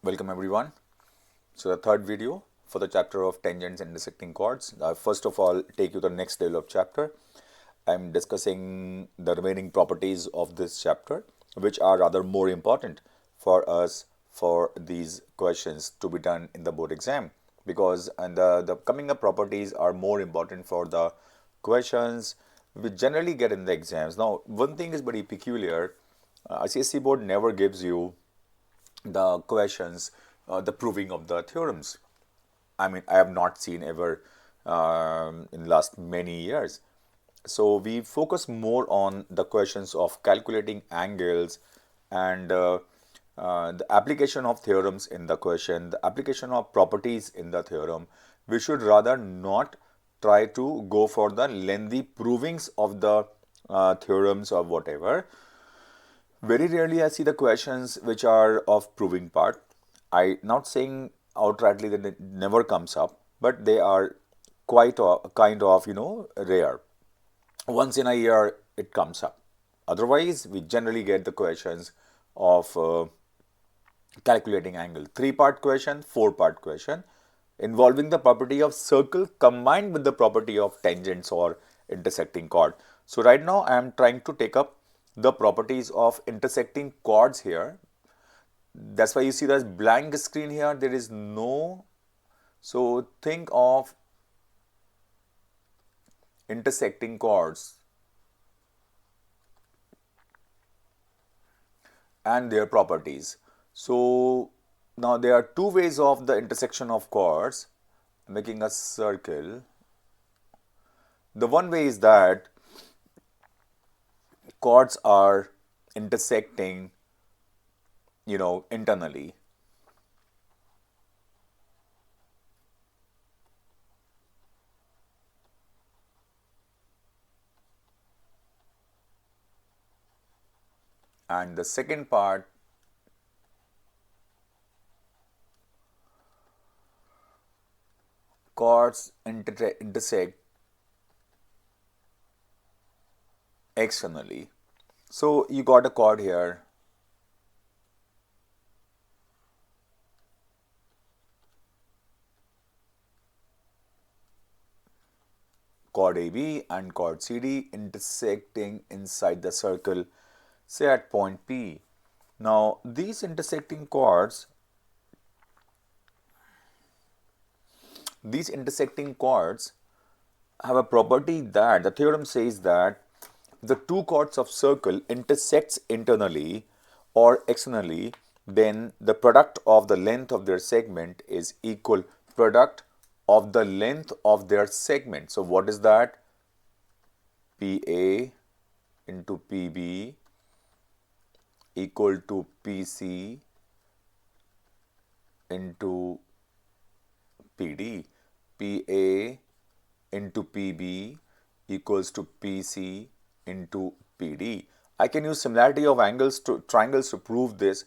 Welcome everyone. So the third video for the chapter of tangents and intersecting chords. First of all, take you to the next level of chapter. I'm discussing the remaining properties of this chapter, which are rather more important for us for these questions to be done in the board exam, because the coming up properties are more important for the questions we generally get in the exams. Now, one thing is very peculiar. ICSE board never gives you the questions, the proving of the theorems. I mean, I have not seen ever in the last many years. So we focus more on the questions of calculating angles and the application of theorems in the question, the application of properties in the theorem. We should rather not try to go for the lengthy provings of the theorems or whatever. Very rarely I see the questions which are of proving part. I not saying outrightly that it never comes up, but they are quite kind of rare. Once in a year it comes up. Otherwise, we generally get the questions of calculating angle. 3-part question, 4-part question involving the property of circle combined with the property of tangents or intersecting chord. So right now I am trying to take up the properties of intersecting chords here. That's why you see there's blank screen here. There is no. So think of intersecting chords and their properties. So now there are two ways of the intersection of chords, making a circle. The one way is that chords are intersecting, internally. And the second part, chords intersect externally. So you got a chord here. Chord AB and chord CD intersecting inside the circle, say at point P. Now these intersecting chords have a property that the theorem says that the two chords of circle intersects internally or externally, then the product of the length of their segment is equal product of the length of their segment. So what is that? PA into PB equal to PC into PD. PA into PB equals to PC into PD. I can use similarity of angles to triangles to prove this.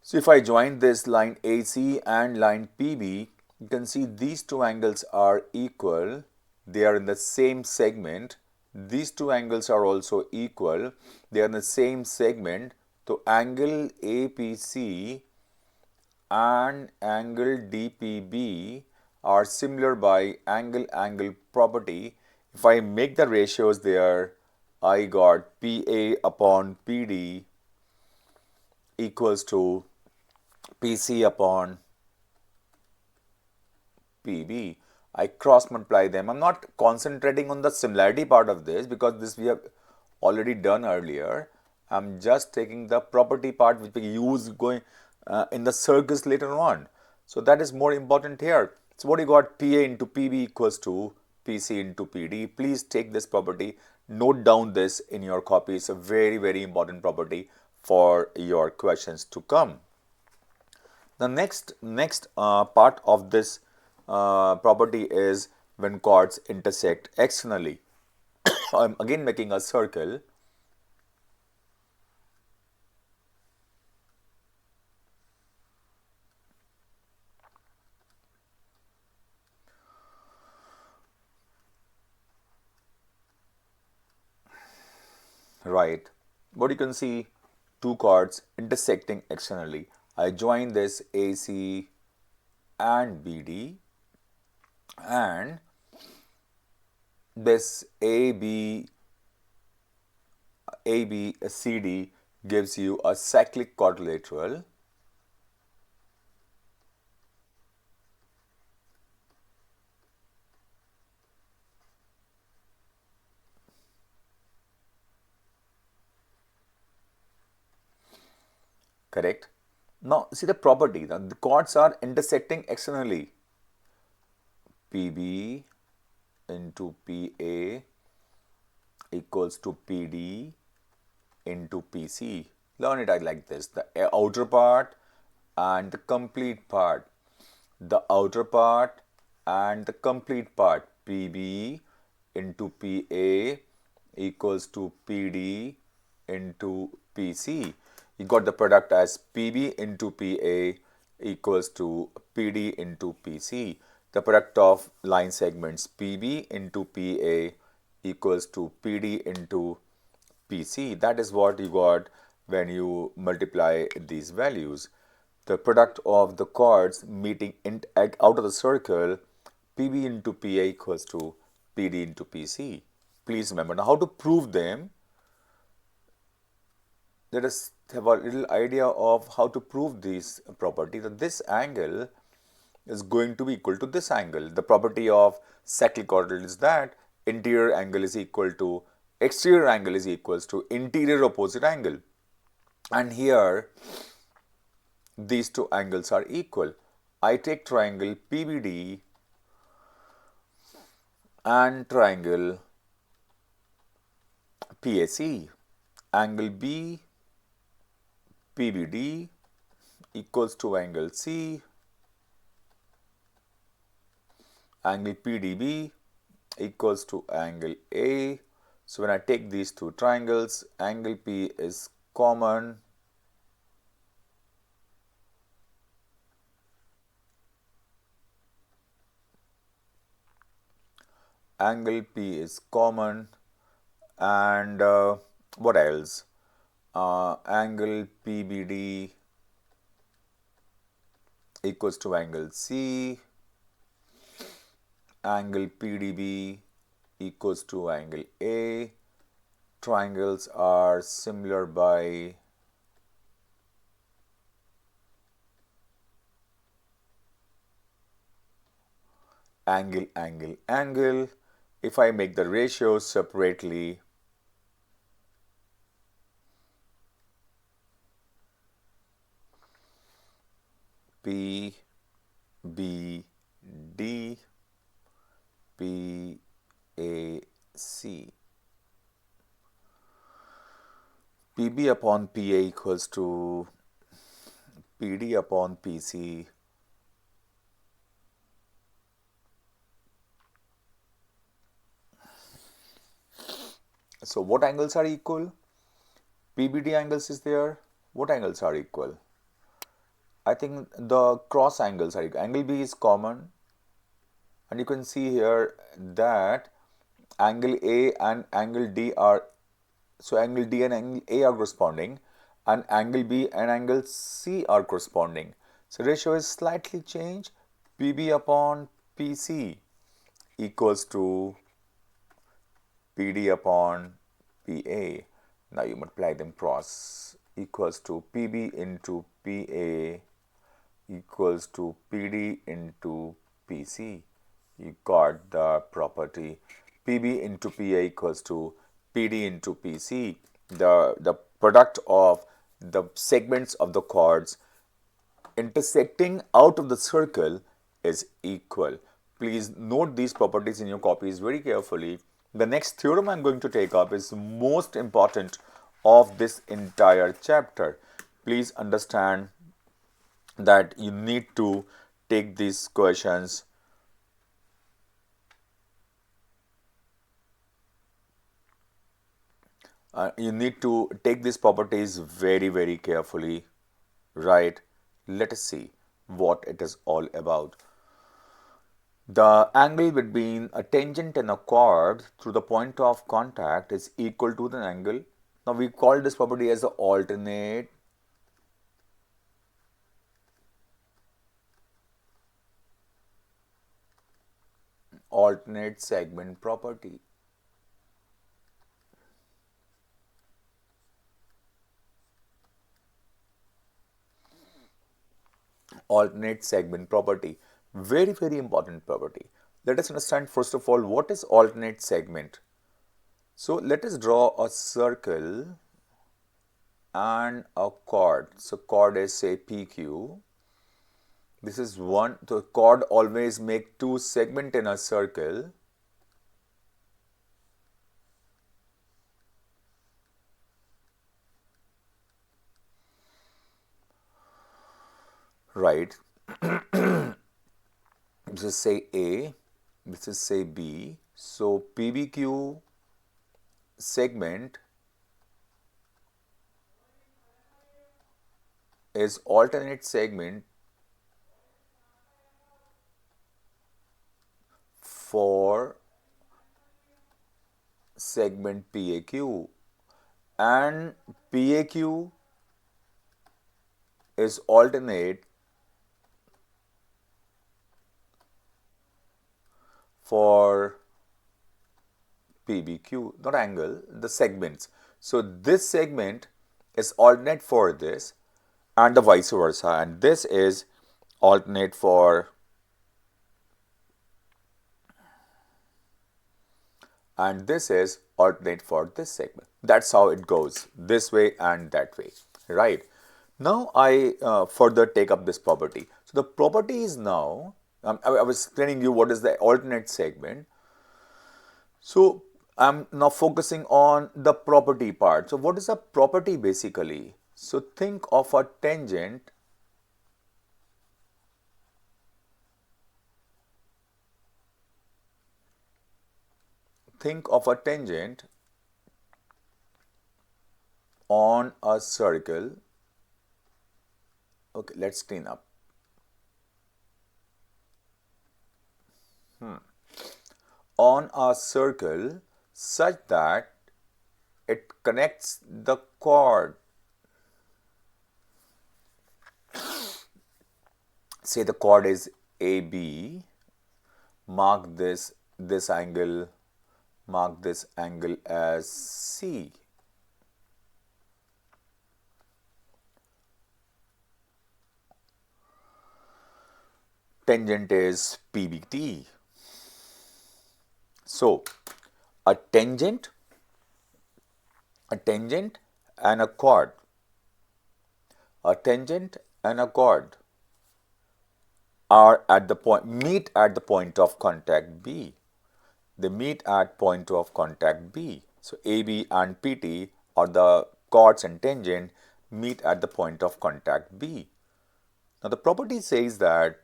So if I join this line AC and line PB, you can see these two angles are equal. They are in the same segment. These two angles are also equal. They are in the same segment. So angle APC and angle DPB are similar by angle property. If I make the ratios there, I got PA upon PD equals to PC upon PB. I cross multiply them. I'm not concentrating on the similarity part of this because this we have already done earlier. I'm just taking the property part which we use going in the circles later on. So that is more important here. So what you got, PA into PB equals to PC into PD. Please take this property, note down this in your copy. It's a very important property for your questions to come. The next part of this property is when chords intersect externally. I'm again making a circle. Right, but you can see two chords intersecting externally. I join this AC and BD, and this ABCD gives you a cyclic quadrilateral. Correct? Now see the property. Now, the chords are intersecting externally. PB into PA equals to PD into PC. Learn it like this: the outer part and the complete part. The outer part and the complete part. PB into PA equals to PD into PC. You got the product as PB into PA equals to PD into PC. The product of line segments PB into PA equals to PD into PC. That is what you got when you multiply these values. The product of the chords meeting out of the circle, PB into PA equals to PD into PC. Please remember. Now, how to prove them? Let us have a little idea of how to prove this property, that this angle is going to be equal to this angle. The property of cyclic quadrilateral is that interior angle is equal to exterior angle is equals to interior opposite angle. And here these two angles are equal. I take triangle PBD and triangle PAC. Angle B PBD equals to angle C. Angle PDB equals to angle A. So when I take these two triangles, angle P is common. Angle P is common, and what else? Angle PBD equals to angle C. Angle PDB equals to angle A. Triangles are similar by angle, angle, angle. If I make the ratios separately, P, B, D, P, A, C. PB upon PA equals to PD upon PC. So what angles are equal? PBD angles is there. What angles are equal? I think the cross angles are equal. Angle B is common, and you can see here that angle A and angle D are, so angle D and angle A are corresponding, and angle B and angle C are corresponding. So ratio is slightly changed. PB upon PC equals to PD upon PA. Now you multiply them cross, equals to PB into PA equals to PD into PC. You got the property. PB into PA equals to PD into PC. The product of the segments of the chords intersecting out of the circle is equal. Please note these properties in your copies very carefully. The next theorem I'm going to take up is most important of this entire chapter. Please understand that you need to take these questions you need to take these properties very carefully, right? Let us see what it is all about. The angle between a tangent and a chord through the point of contact is equal to the angle. Now we call this property as the alternate alternate segment property. Alternate segment property. Very, very important property. Let us understand first of all what is alternate segment. So let us draw a circle and a chord. So chord is say PQ. This is one. So chord always make two segment in a circle. Right. This is say A. This is say B. So PBQ segment is alternate segment for segment PAQ, and PAQ is alternate for PBQ, not angle, the segments. So this segment is alternate for this and the vice versa, and this is alternate for and this is alternate for this segment. That's how it goes, this way and that way, right? Now I further take up this property. So the property is now, I was explaining you what is the alternate segment. So I'm now focusing on the property part. So what is a property basically? So think of a tangent on a circle. Okay, let's clean up. On a circle such that it connects the chord. Say the chord is AB. Mark this angle. Mark this angle as C. Tangent is PBT. So a tangent and a chord. A tangent and a chord are at the point, meet at the point of contact B. They meet at point of contact B. So AB and PT, or the chords and tangent, meet at the point of contact B. Now the property says that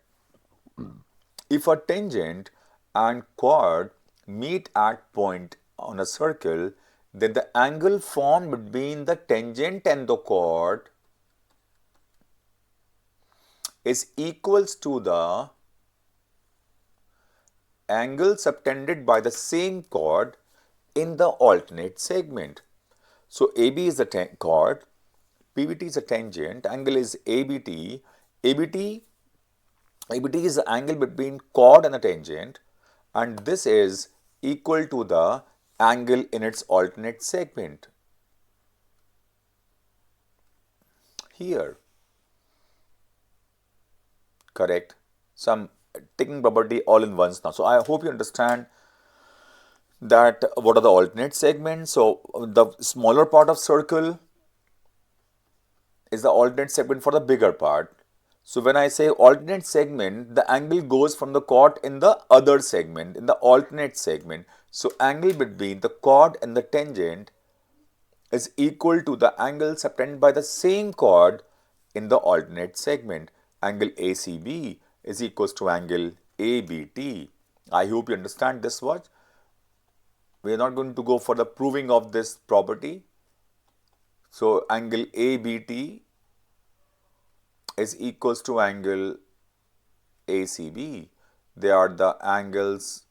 if a tangent and chord meet at point on a circle, then the angle formed between the tangent and the chord is equals to the angle subtended by the same chord in the alternate segment. So AB is the chord, PBT is a tangent, angle is ABT. ABT is the angle between chord and the tangent, and this is equal to the angle in its alternate segment. Here, correct? So I'm taking property all in once now. So I hope you understand that what are the alternate segments. So the smaller part of circle is the alternate segment for the bigger part. So when I say alternate segment, the angle goes from the chord in the other segment, in the alternate segment. So angle between the chord and the tangent is equal to the angle subtended by the same chord in the alternate segment. Angle ACB is equals to angle ABT. I hope you understand this much. We are not going to go for the proving of this property. So angle ABT is equals to angle ACB. They are the angles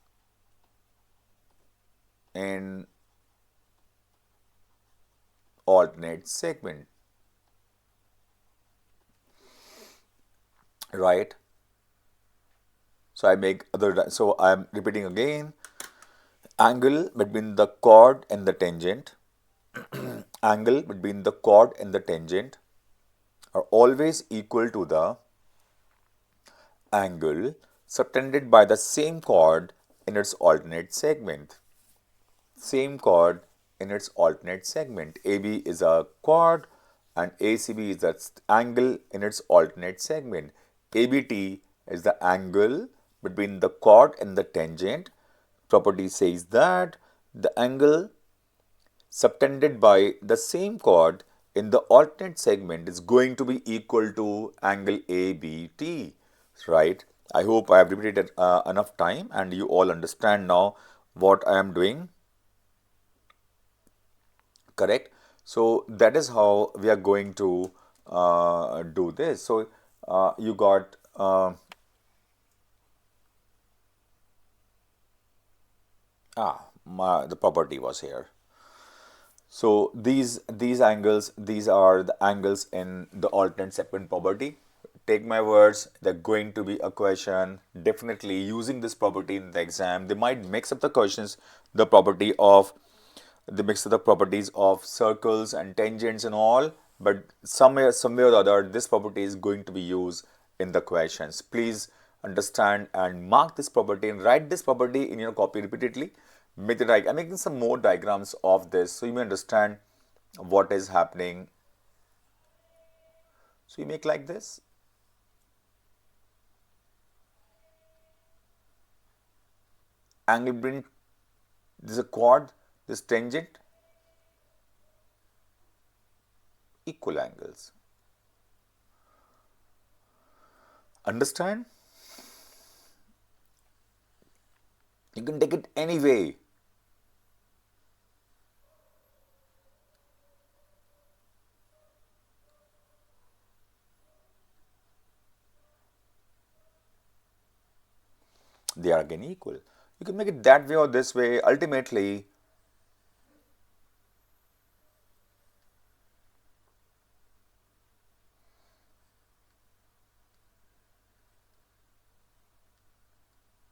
in alternate segment, right? So I make so I'm repeating again. Angle between the chord and the tangent, angle between the chord and the tangent are always equal to the angle subtended by the same chord in its alternate segment. Same chord in its alternate segment. AB is a chord and ACB is the angle in its alternate segment. ABT is the angle between the chord and the tangent. Property says that the angle subtended by the same chord in the alternate segment is going to be equal to angle ABT, right? I hope I have repeated enough time and you all understand now what I am doing, correct? So that is how we are going to do this. So you got the property was here. So these angles, these are the angles in the alternate segment property. Take my words, they're going to be a question definitely using this property in the exam. They might mix up the questions, the property of they mix up the properties of circles and tangents and all, but somewhere or the other this property is going to be used in the questions. Please understand and mark this property and write this property in your copy repeatedly. Make the I'm making some more diagrams of this so you may understand what is happening. So you make like this. Angle between this is a chord, this tangent, equal angles. Understand? You can take it any way. They are again equal. You can make it that way or this way. Ultimately,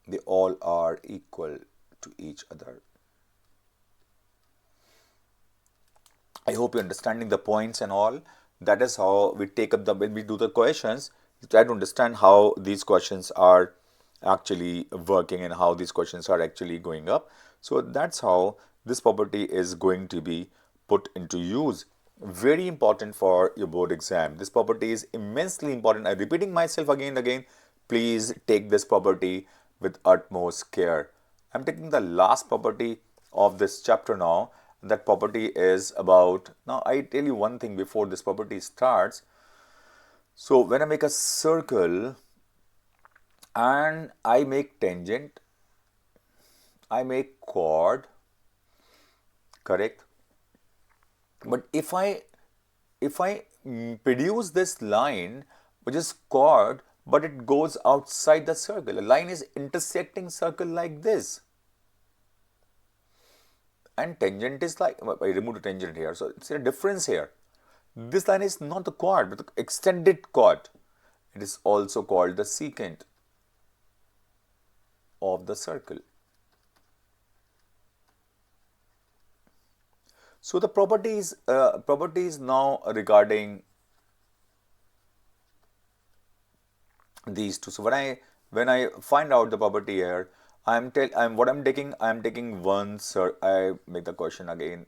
they all are equal to each other. I hope you're understanding the points and all. That is how we take up when we do the questions, we try to understand how these questions are actually working and how these questions are actually going up. So that's how this property is going to be put into use. Very important for your board exam. This property is immensely important. I'm repeating myself again and again. Please take this property with utmost care. I'm taking the last property of this chapter now. That property is about, now I tell you one thing before this property starts. So when I make a circle and I make tangent, I make chord, correct? But if I produce this line which is chord but it goes outside the circle, a line is intersecting circle like this, and tangent is like, I remove the tangent here, so it's a difference here. This line is not the chord but the extended chord. It is also called the secant of the circle. So the properties now regarding these two. So when I find out the property here, I'm taking one I make the question again.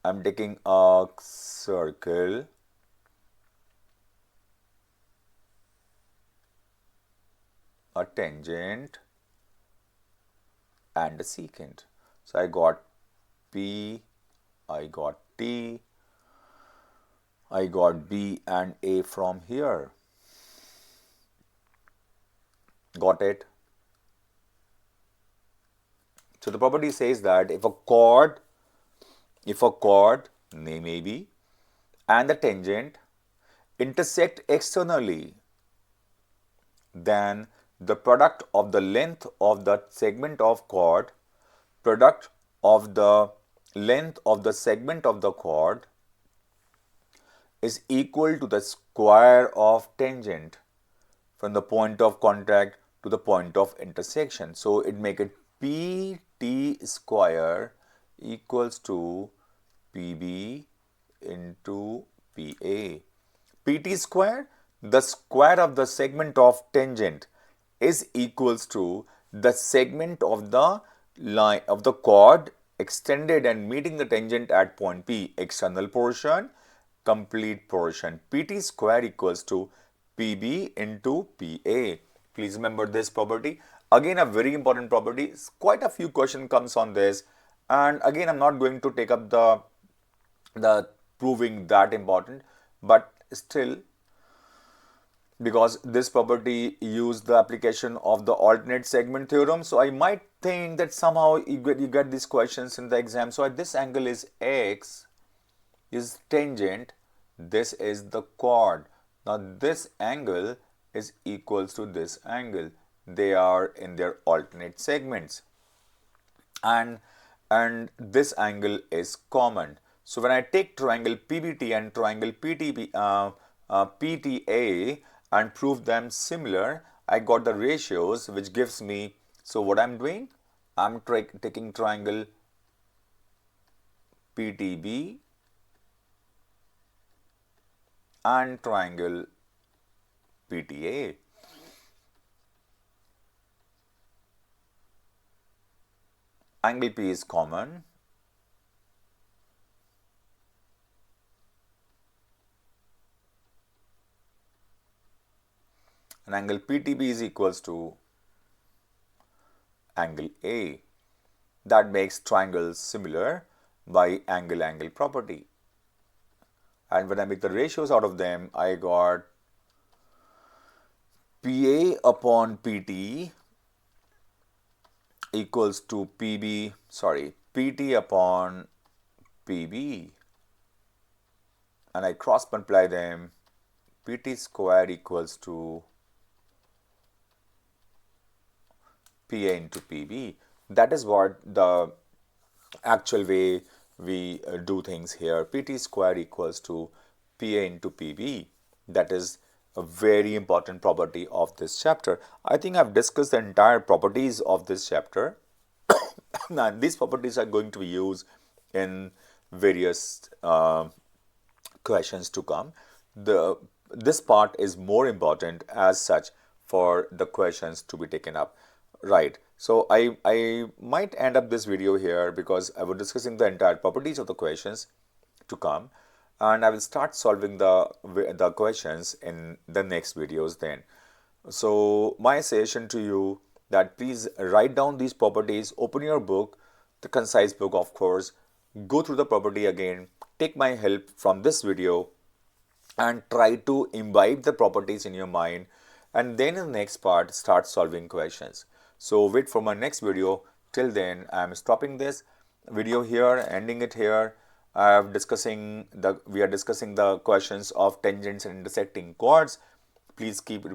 I'm taking a circle, a tangent, and a secant. So I got P, I got T, I got B and A from here. Got it? So the property says that if a chord, name AB, and the tangent intersect externally, then the product of the length of the segment of chord, product of the length of the segment of the chord is equal to the square of tangent from the point of contact to the point of intersection. So it make it PT square equals to PB into PA. PT square, the square of the segment of tangent, is equals to the segment of the line of the chord extended and meeting the tangent at point P, external portion, complete portion. PT square equals to PB into PA. Please remember this property. Again, a very important property. Quite a few questions comes on this, and again, I'm not going to take up the proving that important, but still, because this property used the application of the alternate segment theorem, so I might think that somehow you get these questions in the exam. So this angle is X is tangent, this is the chord. Now this angle is equals to this angle. They are in their alternate segments, and this angle is common. So when I take triangle PBT and triangle PTA and prove them similar, I got the ratios which gives me. So what I'm doing, I'm taking triangle PTB and triangle PTA. Angle P is common. And angle PTB is equals to angle A. That makes triangles similar by angle-angle property. And when I make the ratios out of them, I got PA upon PT equals to PT upon PB. And I cross multiply them. PT square equals to PA into PB. That is what the actual way we do things here. PT square equals to PA into PB. That is a very important property of this chapter. I think I've discussed the entire properties of this chapter. Now, these properties are going to be used in various questions to come. This part is more important as such for the questions to be taken up. Right. So I might end up this video here because I was discussing the entire properties of the questions to come, and I will start solving the questions in the next videos then. So my suggestion to you that please write down these properties, open your book, the concise book of course, go through the property again, take my help from this video and try to imbibe the properties in your mind, and then in the next part start solving questions. So wait for my next video. Till then, I am stopping this video here, ending it here. We are discussing the questions of tangents and intersecting chords. Please keep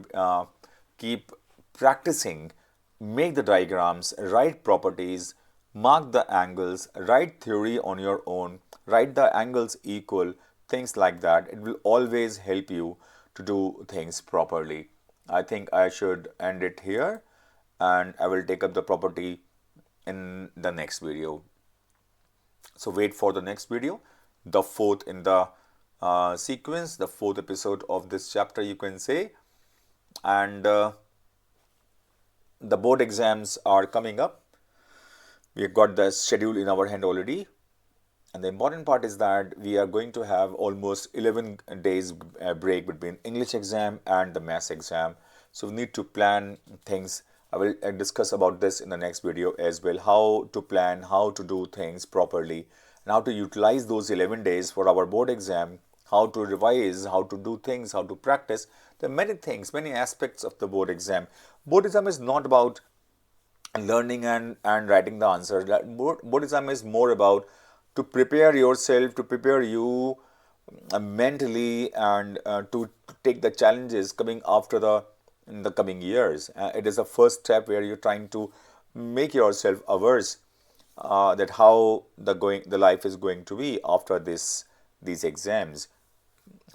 practicing. Make the diagrams, write properties, mark the angles, write theory on your own, write the angles equal, things like that. It will always help you to do things properly. I think I should end it here, and I will take up the property in the next video. So wait for the next video, the fourth in the sequence, the fourth episode of this chapter you can say. And the board exams are coming up. We have got the schedule in our hand already. And the important part is that we are going to have almost 11 days break between English exam and the maths exam. So we need to plan things. I will discuss about this in the next video as well, how to plan, how to do things properly, and how to utilize those 11 days for our board exam, how to revise, how to do things, how to practice. There are many things, many aspects of the board exam. Board exam is not about learning and writing the answer. Board exam is more about to prepare yourself, to prepare you mentally, and to take the challenges coming after in the coming years. It is the first step where you're trying to make yourself averse that how the life is going to be after these exams,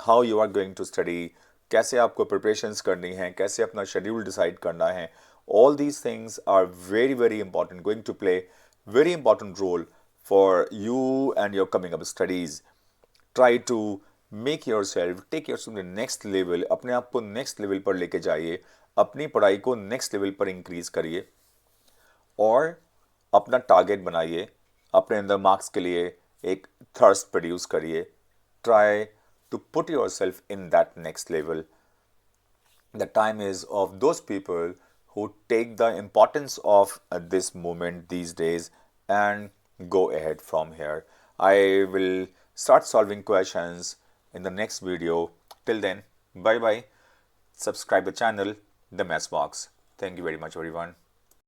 how you are going to study कैसे आपको preparations करनी है, कैसे अपना schedule decide करना है, all these things are very very important, going to play very important role for you and your coming up studies. Try to make yourself, take yourself to the next level, अपने आप को next level पर लेके जाइए, अपनी पढ़ाई को next level पर increase करिए और अपना टारगेट बनाइए, अपने अंदर मार्क्स के लिए एक थर्स्ट प्रोड्यूस करिए. Try to put yourself in that next level. The time is of those people who take the importance of this moment these days and go ahead from here. I will start solving questions in the next video. Till then, bye bye. Subscribe the channel, The Maths Box. Thank you very much, everyone.